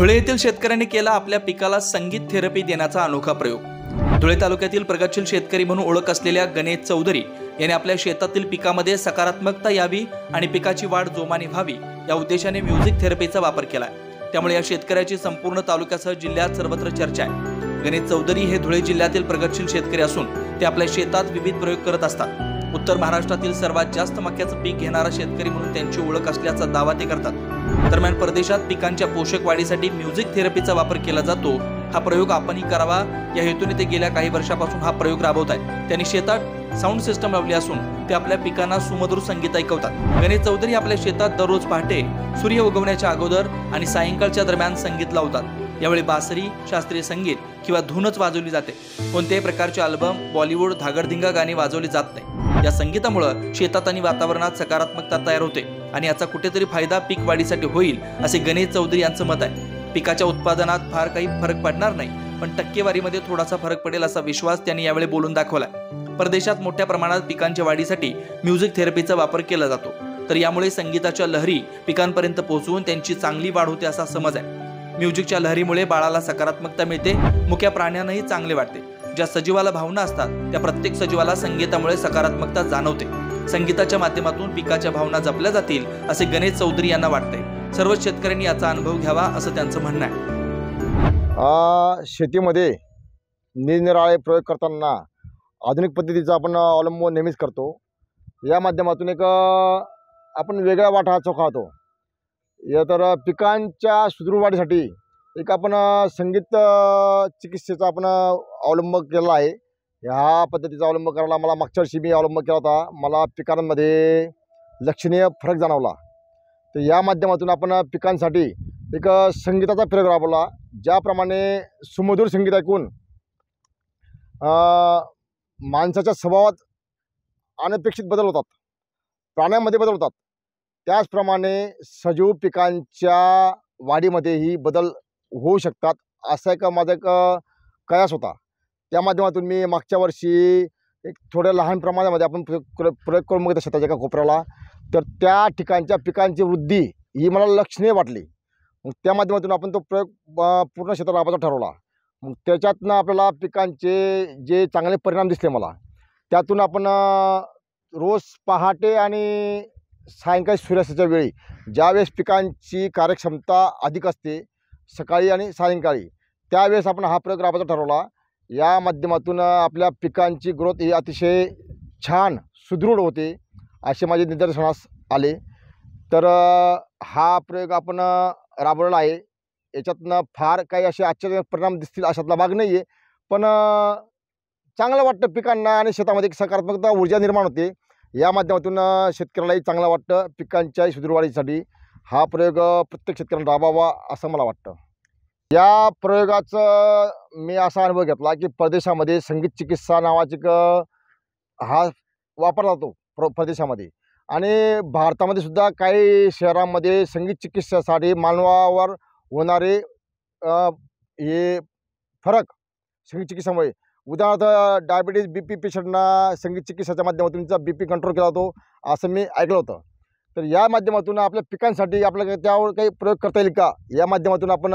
धुळे येथील शेतकऱ्यांनी केला आपल्या पिकाला संगीत थेरपी देण्याचा अनोखा प्रयोग। धुळे तालुक्यातील प्रगतशील शेतकरी म्हणून ओळख असलेल्या गणेश चौधरी यांनी आपल्या शेतातील पिकामध्ये सकारात्मकता यावी आणि पिकाची वाढ जोमाने व्हावी या उद्देशाने म्युझिक थेरपीचा वापर केलाय। त्यामुळे या शेतकऱ्याची संपूर्ण तालुक्यासह जिल्ह्यात सर्वत्र चर्चा आहे। गणेश चौधरी हे धुळे जिल्ह्यातील प्रगतशील शेतकरी असून ते आपल्या शेतात विविध प्रयोग करत असतात। उत्तर महाराष्ट्रातील सर्वात जास्त मक्याचं पीक घेणारा शेतकरी म्हणून त्यांची ओळख असल्याचा दावा ते करतात। दरम्यान परदेशात पिकांच्या पोषक वाढीसाठी म्युझिक थेरपीचा वापर केला जातो। हा प्रयोग आपणही करावा या हेतूने ते गेल्या काही वर्षापासून हा प्रयोग राबवत आहेत। त्यांनी शेतात साऊंड सिस्टम लावली असून ते आपल्या पिकांना सुमधुर संगीत ऐकवतात। गणेश चौधरी आपल्या शेतात दररोज पहाटे सूर्य उगवण्याच्या अगोदर आणि सायंकाळच्या दरम्यान संगीत लावतात। यावेळी बासरी, शास्त्रीय संगीत किंवा धूनच वाजवली जाते। कोणत्याही प्रकारचे अल्बम, बॉलिवूड, धागडधिंगा गाणी वाजवली जात नाही। या संगीतामुळे शेतात आणि वातावरणात सकारात्मकता तयार होते आणि याचा कुठेतरी फायदा पीक वाढीसाठी होईल असे गणेश चौधरी यांचं मत आहे। पिकाच्या उत्पादनात फार काही फरक पडणार नाही, पण टक्केवारीमध्ये थोडासा फरक पडेल असा विश्वास त्यांनी यावेळी बोलून दाखवला। परदेशात मोठ्या प्रमाणात पिकांच्या वाढीसाठी म्युझिक थेरपीचा वापर केला जातो, तर यामुळे संगीताच्या लहरी पिकांपर्यंत पोहोचून त्यांची चांगली वाढ होते असा समज आहे। म्युझिकच्या लहरीमुळे बाळाला सकारात्मकता मिळते, मुक्या प्राण्यांनाही चांगले वाटते। ज्या सजीवाला भावना असतात त्या प्रत्येक सजीवाला संगीतामुळे सकारात्मकता जाणवते। संगीताच्या माध्यमातून पिकाच्या भावना जपल्या जातील असे गणेश चौधरी यांना वाटते। सर्व शेतकऱ्यांनी याचा अनुभव घ्यावा असं त्यांचं म्हणणं आहे। शेतीमध्ये निरनिराळे प्रयोग करताना आधुनिक पद्धतीचा आपण अवलंब नेहमीच करतो। या माध्यमातून एक आपण वेगळा वाटा चोखाळतो। या तर पिकांच्या सुदृढ वाढीसाठी एक आपण संगीत चिकित्सेचा आपण अवलंब केला आहे। ह्या पद्धतीचा अवलंब करायला मला मागच्या वर्षी मी अवलंब केला होता। मला पिकांमध्ये लक्षणीय फरक जाणवला। तर या माध्यमातून आपण पिकांसाठी एक संगीताचा प्रयोग राबवला। ज्याप्रमाणे सुमधुर संगीत ऐकून माणसाच्या स्वभावात अनपेक्षित बदल होतात, प्राण्यांमध्ये बदल होतात, त्याचप्रमाणे सजीव पिकांच्या वाढीमध्येही बदल होऊ शकतात असा एक माझा एक कयास होता। त्या माध्यमातून मी मागच्या वर्षी एक थोड्या लहान प्रमाणामध्ये आपण प्रयोग करून बघितला शेताच्या एका कोपऱ्याला। तर त्या ठिकाणच्या पिकांची वृद्धी ही मला लक्षणीय वाटली। मग त्या माध्यमातून आपण तो प्रयोग पूर्ण शेतात राबवायचा ठरवला। मग त्याच्यातनं आपल्याला पिकांचे जे चांगले परिणाम दिसले मला, त्यातून आपण रोज पहाटे आणि सायंकाळी सूर्यास्ताच्या वेळी ज्यावेळेस पिकांची कार्यक्षमता अधिक असते, सकाळी आणि सायंकाळी, त्यावेळेस आपण हा प्रयोग राबवायचा ठरवला। या माध्यमातून आपल्या पिकांची ग्रोथ ही अतिशय छान सुदृढ होते असे माझे निदर्शनास आले। तर हा प्रयोग आपण राबवलेला आहे। याच्यातनं फार काही असे आश्चर्यजनक परिणाम दिसतील अशातला भाग नाही आहे, पण चांगलं वाटतं पिकांना आणि शेतामध्ये एक सकारात्मकता ऊर्जा निर्माण होते। या माध्यमातून शेतकऱ्यालाही चांगलं वाटतं। पिकांच्या सुदृढ वाढीसाठी हा प्रयोग प्रत्येक शेतकऱ्यांना राबवावा असं मला वाटतं। या प्रयोगाचा मी असा अनुभव घेतला की परदेशामध्ये संगीत चिकित्सा नावाची हा वापरला जातो परदेशामध्ये, आणि भारतामध्ये सुद्धा काही शहरांमध्ये संगीत चिकित्सेसाठी मानवावर होणारे हे फरक संगीत चिकित्सामुळे, उदाहरणार्थ डायबिटीज BP पेशंटना संगीत चिकित्साच्या माध्यमातून त्यांचा BP कंट्रोल केला जातो असं मी ऐकलं होतं। तर या माध्यमातून आपल्या पिकांसाठी आपल्याला त्यावर काही प्रयोग करता येईल का, या माध्यमातून आपण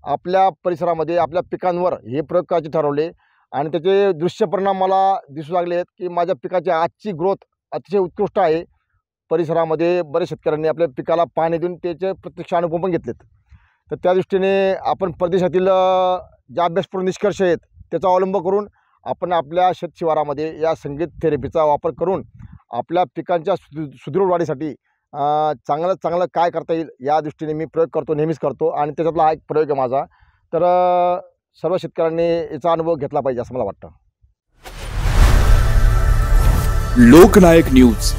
आपल्या परिसरामध्ये आपल्या पिकांवर हे प्रयोग करायचे ठरवले आणि त्याचे दृश्य परिणाम मला दिसू लागले आहेत की माझ्या पिकाची आजची ग्रोथ अतिशय उत्कृष्ट आहे। परिसरामध्ये बरेच शेतकऱ्यांनी आपल्या पिकाला पाणी देऊन त्याचे प्रत्यक्ष अनुभव पण घेतलेत। तर त्या दृष्टीने आपण परदेशातील ज्या अभ्यासपूर्ण निष्कर्ष आहेत त्याचा अवलंब करून आपण आपल्या शेतशिवारामध्ये या संगीत थेरपीचा वापर करून आपल्या पिकांच्या सुदृढ वाढीसाठी चांगलं काय करता येईल या दृष्टीने मी प्रयोग करतो, नेहमीच करतो, आणि त्याच्यातला हा एक प्रयोग आहे माझा। तर सर्व शेतकऱ्यांनी याचा अनुभव घेतला पाहिजे असं मला वाटतं। लोकनायक न्यूज